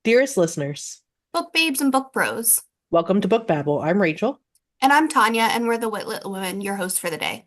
Dearest listeners, Book babes and book bros. welcome to Book Babble. I'm Rachel, And I'm Tanya, and we're the Witlet Women, your host for the day.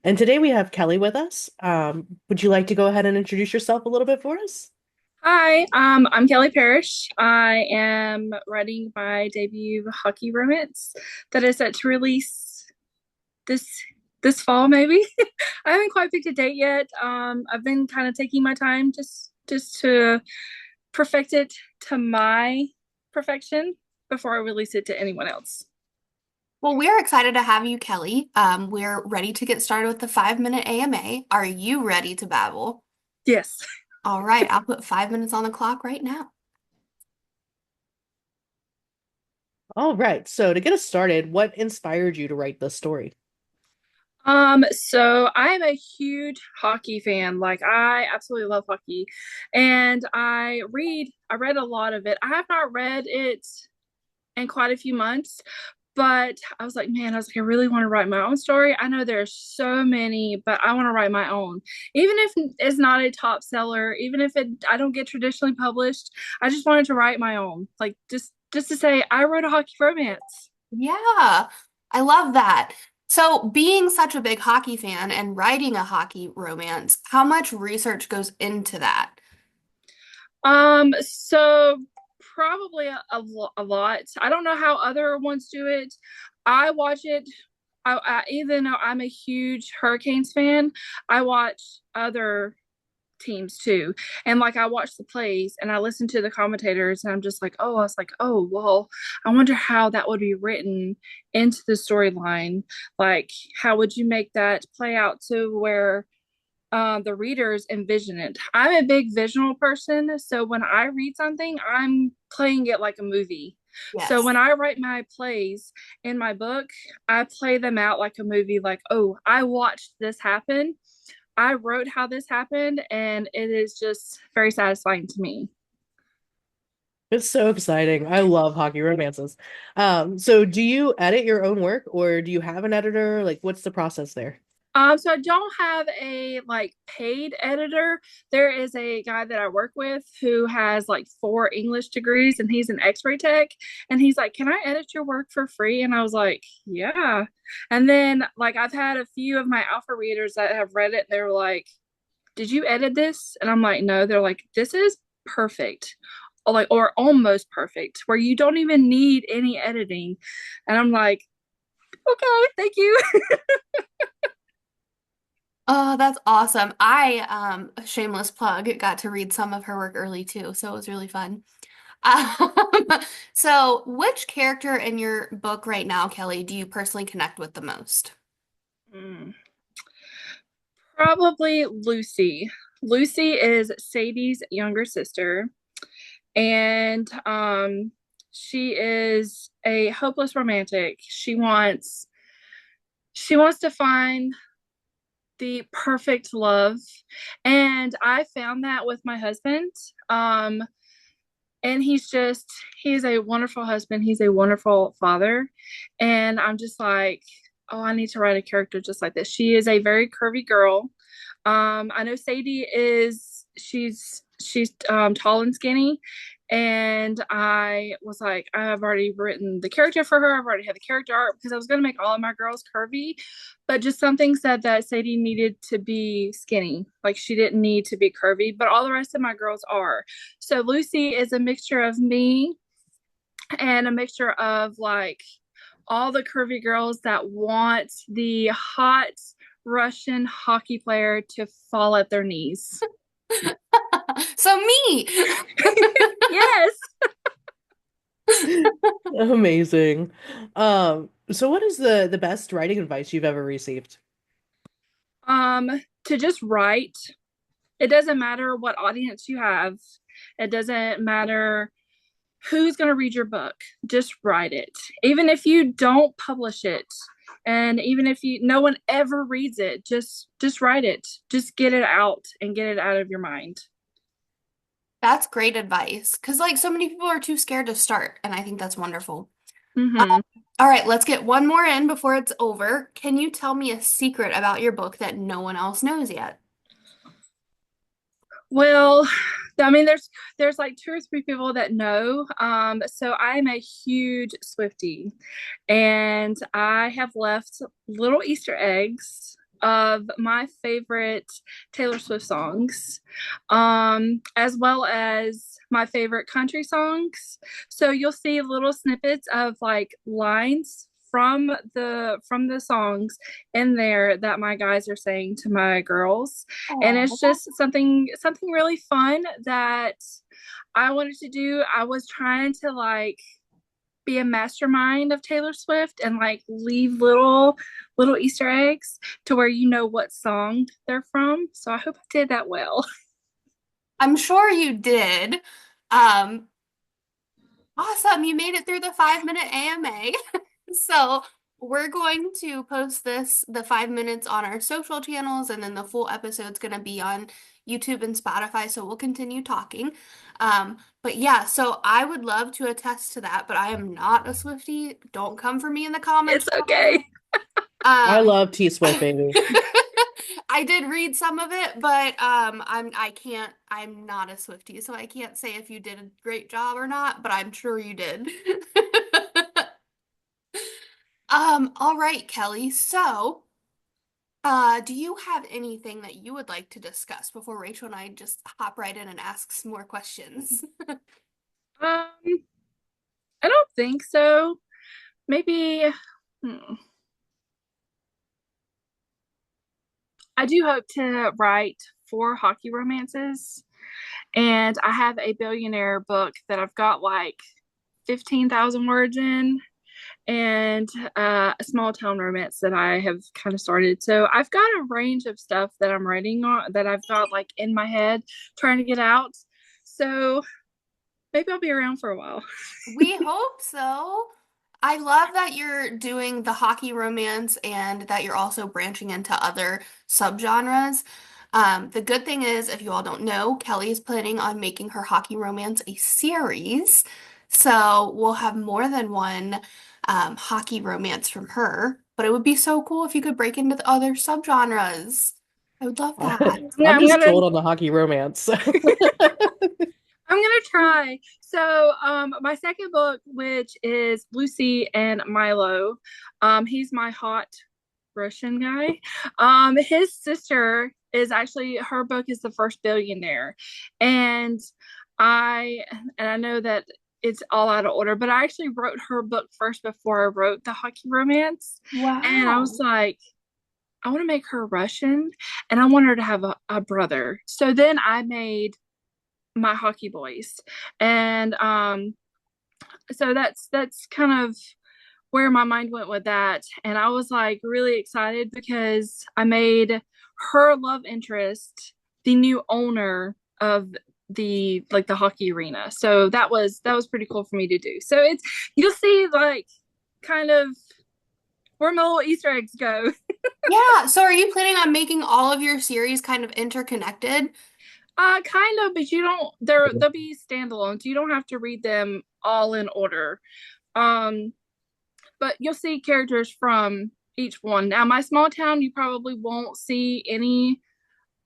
and today we have Kelly with us. Would you like to go ahead and introduce yourself a little bit for us? Hi, I'm Kelly Parrish. I am writing my debut hockey romance that is set to release this this fall, maybe. I haven't quite picked a date yet. I've been kind of taking my time just to perfect it to my perfection before I release it to anyone else. Well, we're excited to have you, Kelly. We're ready to get started with the 5 minute AMA. Are you ready to babble? Yes. All right, I'll put 5 minutes on the clock right now. All right, so to get us started, what inspired you to write this story? So I'm a huge hockey fan. Like I absolutely love hockey. And I read a lot of it. I have not read it in quite a few months, but I really want to write my own story. I know there's so many, but I want to write my own. Even if it's not a top seller, even if I don't get traditionally published, I just wanted to write my own. Like just to say I wrote a hockey romance. Yeah, I love that. So, being such a big hockey fan and writing a hockey romance, how much research goes into that? So probably a lot. I don't know how other ones do it. I watch it. Even though I'm a huge Hurricanes fan, I watch other teams too. And like I watch the plays and I listen to the commentators and I'm just like, oh, I was like, oh, well, I wonder how that would be written into the storyline. Like, how would you make that play out to where the readers envision it? I'm a big visual person, so when I read something, I'm playing it like a movie. So Yes. when I write my plays in my book, I play them out like a movie, like, oh, I watched this happen. I wrote how this happened, and it is just very satisfying to me. It's so exciting. I love hockey romances. So do you edit your own work or do you have an editor? Like, what's the process there? So I don't have a like paid editor. There is a guy that I work with who has like 4 English degrees and he's an X-ray tech. And he's like, "Can I edit your work for free?" And I was like, "Yeah." And then like I've had a few of my alpha readers that have read it. They're like, "Did you edit this?" And I'm like, "No." They're like, "This is perfect." Or almost perfect, where you don't even need any editing. And I'm like, "Okay, thank you." Oh, that's awesome. Shameless plug, got to read some of her work early too, so it was really fun. Um, so which character in your book right now, Kelly, do you personally connect with the most? Mm. Probably Lucy. Lucy is Sadie's younger sister, and she is a hopeless romantic. She wants to find the perfect love, and I found that with my husband. And he's a wonderful husband. He's a wonderful father, and I'm just like, oh, I need to write a character just like this. She is a very curvy girl. I know Sadie is she's tall and skinny, and I was like, I've already written the character for her. I've already had the character art because I was gonna make all of my girls curvy, but just something said that Sadie needed to be skinny. Like she didn't need to be curvy, but all the rest of my girls are. So Lucy is a mixture of me and a mixture of like all the curvy girls that want the hot Russian hockey player to fall at their knees. So me. Yes. Amazing. So what is the best writing advice you've ever received? To just write. It doesn't matter what audience you have. It doesn't matter who's going to read your book. Just write it. Even if you don't publish it, and even if you no one ever reads it, just write it. Just get it out and get it out of your mind. That's great advice because like so many people are too scared to start, and I think that's wonderful. Mhm. All right, let's get one more in before it's over. Can you tell me a secret about your book that no one else knows yet? Well, I mean, there's like two or three people that know. So I'm a huge Swiftie, and I have left little Easter eggs of my favorite Taylor Swift songs, as well as my favorite country songs. So you'll see little snippets of like lines from the songs in there that my guys are saying to my girls, and it's Oh, just something really fun that I wanted to do. I was trying to like be a mastermind of Taylor Swift and like leave little Easter eggs to where you know what song they're from. So I hope I did that well. I'm sure you did. Um, Awesome. You made it through the 5 minute AMA. So we're going to post the 5 minutes on our social channels, and then the full episode's going to be on YouTube and Spotify. So we'll continue talking. But yeah, so I would love to attest to that, but I am not a Swiftie. Don't come for me in the comments, It's okay. Kelly. I Um, love T Swift, baby. I did read some of it, but I'm not a Swiftie, so I can't say if you did a great job or not, but I'm sure you did. All right, Kelly. So, do you have anything that you would like to discuss before Rachel and I just hop right in and ask some more questions? Um, I don't think so. Maybe I do hope to write 4 hockey romances, and I have a billionaire book that I've got like 15,000 words in, and a small town romance that I have kind of started. So I've got a range of stuff that I'm writing on that I've got like in my head trying to get out. So maybe I'll be around for a while. We hope so. I love that you're doing the hockey romance and that you're also branching into other subgenres. The good thing is, if you all don't know, Kelly is planning on making her hockey romance a series. So we'll have more than one hockey romance from her. But it would be so cool if you could break into the other subgenres. I would love that. I'm I'm just gonna sold on the hockey romance. I'm gonna try. So, my second book, which is Lucy and Milo, he's my hot Russian guy. His sister is actually her book is the first billionaire, and I and I know that it's all out of order, but I actually wrote her book first before I wrote the hockey romance, and I was Wow. like, I want to make her Russian, and I want her to have a brother. So then I made my hockey boys, and so that's kind of where my mind went with that. And I was like really excited because I made her love interest the new owner of the hockey arena. So that was pretty cool for me to do. So it's you'll see like kind of where my little Easter eggs go. Yeah. So are you planning on making all of your series kind of interconnected? Kind of, but you don't they'll be standalones. You don't have to read them all in order. Um but you'll see characters from each one. Now, my small town, you probably won't see any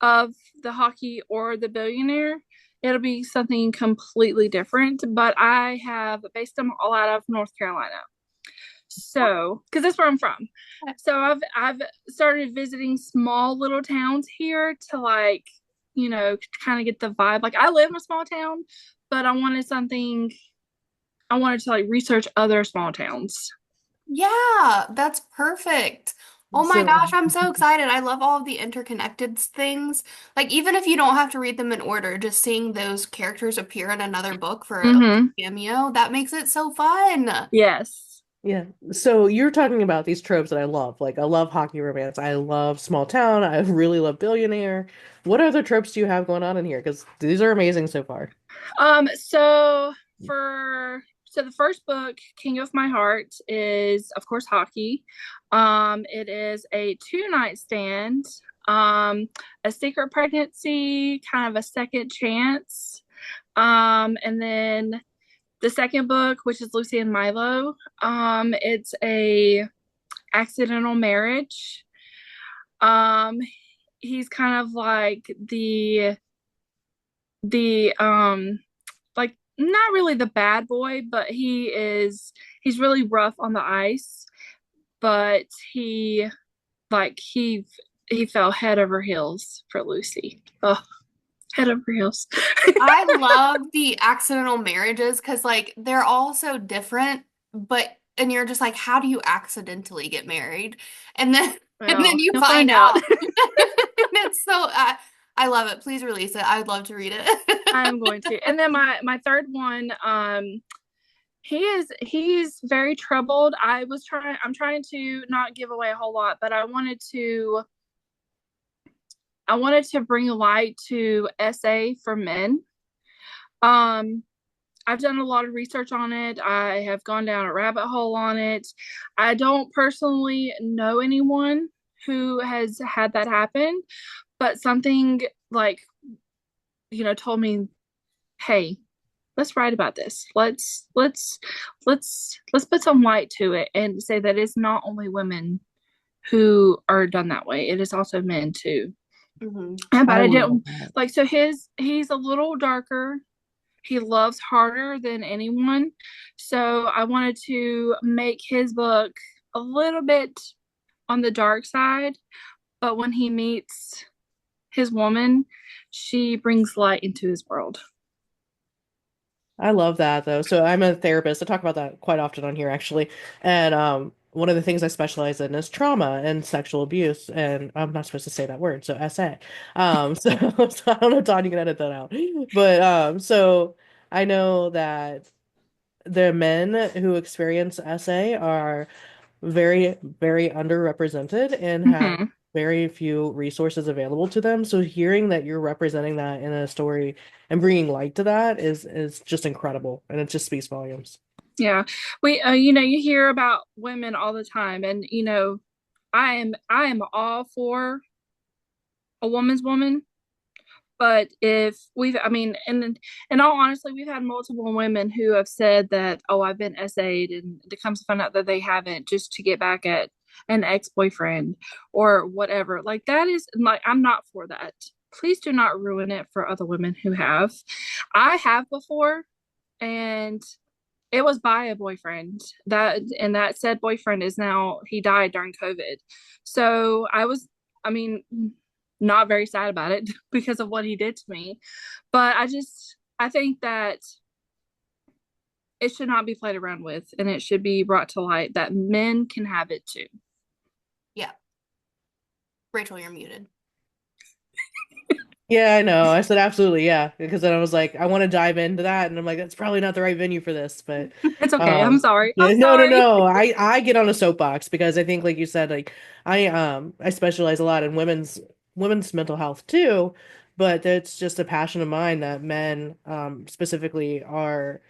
of the hockey or the billionaire. It'll be something completely different, but I have based them all out of North Carolina. So, because that's where I'm from. So I've started visiting small little towns here to like, kind of get the vibe. Like I live in a small town, but I wanted to like research other small towns. Yeah, that's perfect. Oh my So, gosh, I'm so excited. I love all of the interconnected things. Like, even if you don't have to read them in order, just seeing those characters appear in another book for a Mm-hmm. cameo, that makes it so fun. Yes. yeah. So you're talking about these tropes that I love. Like, I love hockey romance. I love small town. I really love billionaire. What other tropes do you have going on in here? Because these are amazing so far. So the first book, King of My Heart, is of course hockey. It is a two-night stand, a secret pregnancy, kind of a second chance. And then the second book, which is Lucy and Milo, it's a accidental marriage. Um, he's kind of like the the like not really the bad boy, but he's really rough on the ice, but like he fell head over heels for Lucy. Oh, head over heels. I love the accidental marriages because like they're all so different, but and you're just like, how do you accidentally get married? And then and then Well, you you'll find find out. out. And it's so I love it. Please release it. I'd love to read it. I'm going to. And then my third one, he's very troubled. I'm trying to not give away a whole lot, but I wanted to bring light to SA for men. Um, I've done a lot of research on it. I have gone down a rabbit hole on it. I don't personally know anyone who has had that happen, but something like, told me, hey, let's write about this. Let's put some light to it and say that it's not only women who are done that way. It is also men too. Hmm. But I I love didn't that. like so he's a little darker. He loves harder than anyone. So I wanted to make his book a little bit on the dark side, but when he meets his woman, she brings light into his world. I love that though. So I'm a therapist. I talk about that quite often on here actually. And one of the things I specialize in is trauma and sexual abuse. And I'm not supposed to say that word, so SA. So, so I don't know, Todd, you can edit that out. But so I know that the men who experience SA are very, very underrepresented and have Mm-hmm. very few resources available to them. So hearing that you're representing that in a story and bringing light to that is just incredible, and it just speaks volumes. Yeah. You hear about women all the time, and I am all for a woman's woman. But if we've, I mean, and in all honestly, we've had multiple women who have said that, oh, I've been SA'd, and it comes to find out that they haven't, just to get back at an ex-boyfriend or whatever. Like that is like, I'm not for that. Please do not ruin it for other women who have. I have before, and it was by a boyfriend. That said boyfriend is now, he died during COVID. So I mean, not very sad about it because of what he did to me. But I think that it should not be played around with, and it should be brought to light that men can have it too. Yeah. Rachel, you're muted. Yeah, I know. I said absolutely, yeah, because then I was like, I want to dive into that, and I'm like, that's probably not the right venue for this, but It's okay. I'm sorry. I'm yeah, no, no, sorry. no. I get on a soapbox because I think, like you said, like I specialize a lot in women's mental health too, but it's just a passion of mine that men specifically are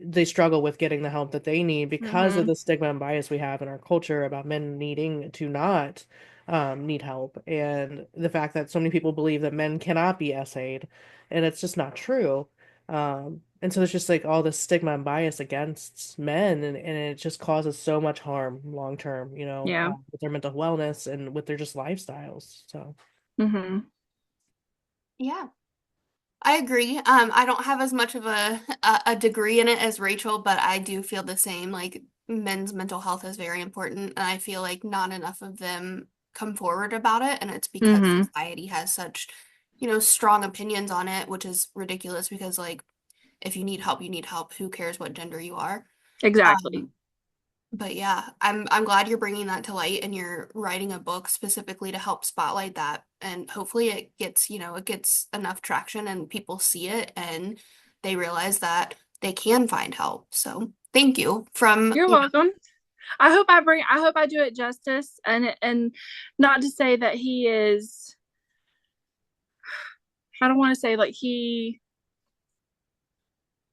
they struggle with getting the help that they need because of Mm-hmm. the stigma and bias we have in our culture about men needing to not need help, and the fact that so many people believe that men cannot be SA'd, and it's just not true. And so there's just like all this stigma and bias against men, and it just causes so much harm long term, Yeah. with their mental wellness and with their just lifestyles. So Mm-hmm. Yeah. I agree. I don't have as much of a degree in it as Rachel, but I do feel the same. Like men's mental health is very important, and I feel like not enough of them come forward about it, and it's because Mm-hmm. society has such, strong opinions on it, which is ridiculous because like if you need help, you need help. Who cares what gender you are? Exactly. Um, but yeah, I'm glad you're bringing that to light and you're writing a book specifically to help spotlight that. And hopefully it gets enough traction and people see it and they realize that they can find help. So thank you from, You're welcome. I hope I do it justice, and not to say that he is, I don't want to say like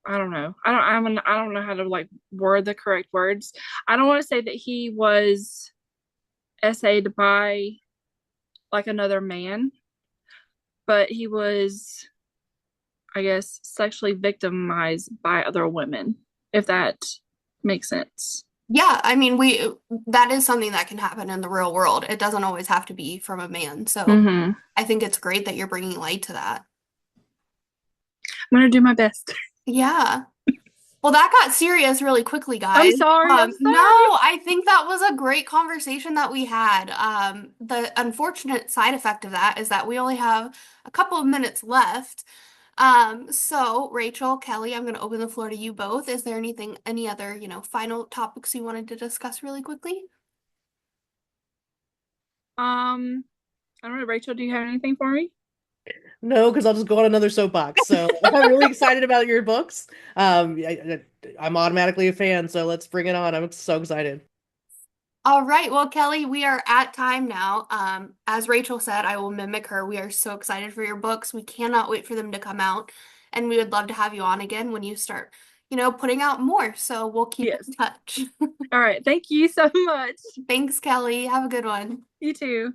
I don't know. I don't know how to like word the correct words. I don't want to say that he was essayed by like another man, but he was, I guess, sexually victimized by other women, if that makes sense. yeah, I mean, that is something that can happen in the real world. It doesn't always have to be from a man. So Mm-hmm. I think it's great that you're bringing light to that. gonna do my best. Yeah. Well, that got serious really quickly, I'm guys. sorry. I'm No, sorry. I think that was a great conversation that we had. The unfortunate side effect of that is that we only have a couple of minutes left. So Rachel, Kelly, I'm going to open the floor to you both. Is there any other, final topics you wanted to discuss really quickly? I don't know, Rachel, do you have anything for me? No, because I'll just go on another soapbox. So I'm really excited about your books. I'm automatically a fan, so let's bring it on. I'm so excited. All right. Well, Kelly, we are at time now. As Rachel said, I will mimic her. We are so excited for your books. We cannot wait for them to come out, and we would love to have you on again when you start, putting out more. So we'll keep Yes. in touch. All right. Thank you so much. Thanks, Kelly. Have a good one. You too.